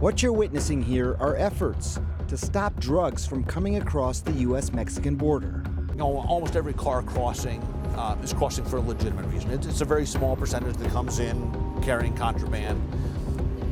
What you're witnessing here are efforts to stop drugs from coming across the U.S.-Mexican border. You know, almost every car crossing is crossing for a legitimate reason. It's a very small percentage that comes in carrying contraband.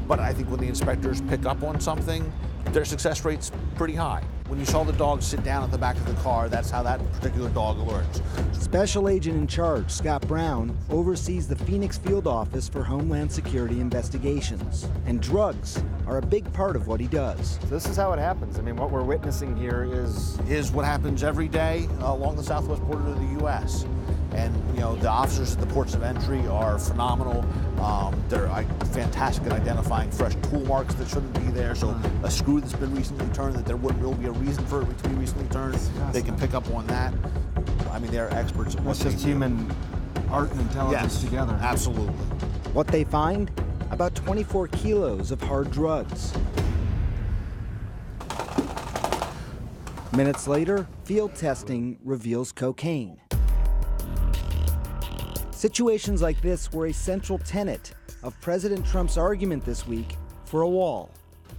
But I think when the inspectors pick up on something, their success rate's pretty high. When you saw the dog sit down at the back of the car, that's how that particular dog alerts. Special Agent in Charge, Scott Brown, oversees the Phoenix Field Office for Homeland Security Investigations. And drugs are a big part of what he does. So this is how it happens. I mean, what we're witnessing here is what happens every day along the southwest border of the U.S. And, you know, the officers at the ports of entry are phenomenal. They're fantastic at identifying fresh tool marks that shouldn't be there. So a screw that's been recently turned that there wouldn't really be a reason for it to be recently turned, they can pick up on that. I mean, they're experts at what they do. It's just human art and intelligence together. Absolutely. What they find? About 24 kilos of hard drugs. Minutes later, field testing reveals cocaine. Situations like this were a central tenet of President Trump's argument this week for a wall.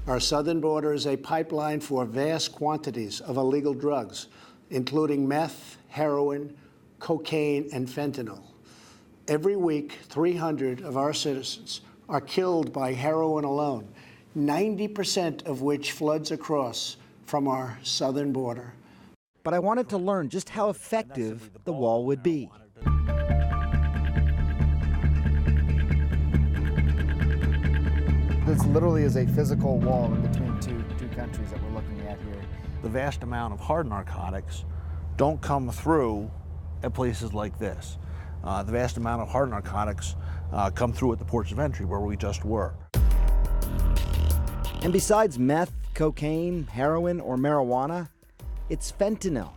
Our southern border is a pipeline for vast quantities of illegal drugs, including meth, heroin, cocaine, and fentanyl. Every week, 300 of our citizens are killed by heroin alone, 90% of which floods across from our southern border. But I wanted to learn just how effective the wall would be. This literally is a physical wall in between two countries that we're looking at here. The vast amount of hard narcotics don't come through at places like this. The vast amount of hard narcotics come through at the ports of entry where we just were. And besides meth, cocaine, heroin, or marijuana, it's fentanyl,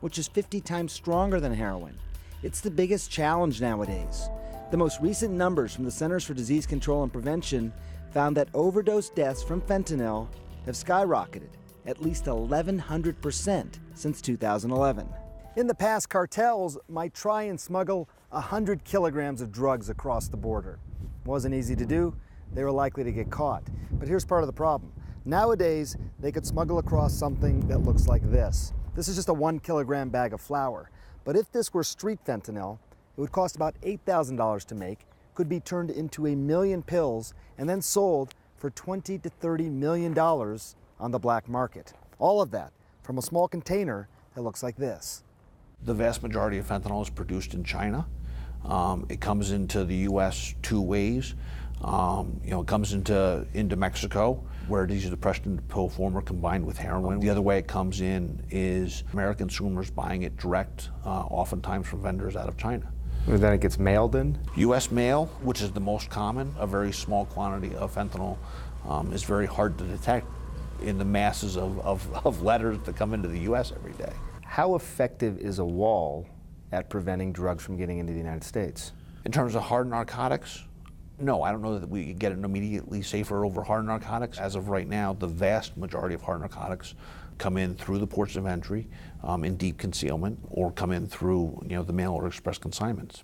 which is 50 times stronger than heroin. It's the biggest challenge nowadays. The most recent numbers from the Centers for Disease Control and Prevention found that overdose deaths from fentanyl have skyrocketed at least 1,100% since 2011. In the past, cartels might try and smuggle 100 kilograms of drugs across the border. Wasn't easy to do. They were likely to get caught. But here's part of the problem. Nowadays, they could smuggle across something that looks like this. This is just a 1 kilogram bag of flour. But if this were street fentanyl, it would cost about $8,000 to make, could be turned into 1 million pills, and then sold for $20 to $30 million on the black market. All of that from a small container that looks like this. The vast majority of fentanyl is produced in China. It comes into the U.S. two ways. It comes into Mexico, where it is depressed into pill form or combined with heroin. The other way it comes in is American consumers buying it direct, oftentimes from vendors out of China. And then it gets mailed in? U.S. mail, which is the most common, a very small quantity of fentanyl, is very hard to detect in the masses of letters that come into the U.S. every day. How effective is a wall at preventing drugs from getting into the United States? In terms of hard narcotics, no, I don't know that we get it immediately safer over hard narcotics. As of right now, the vast majority of hard narcotics come in through the ports of entry in deep concealment, or come in through the mail or express consignments.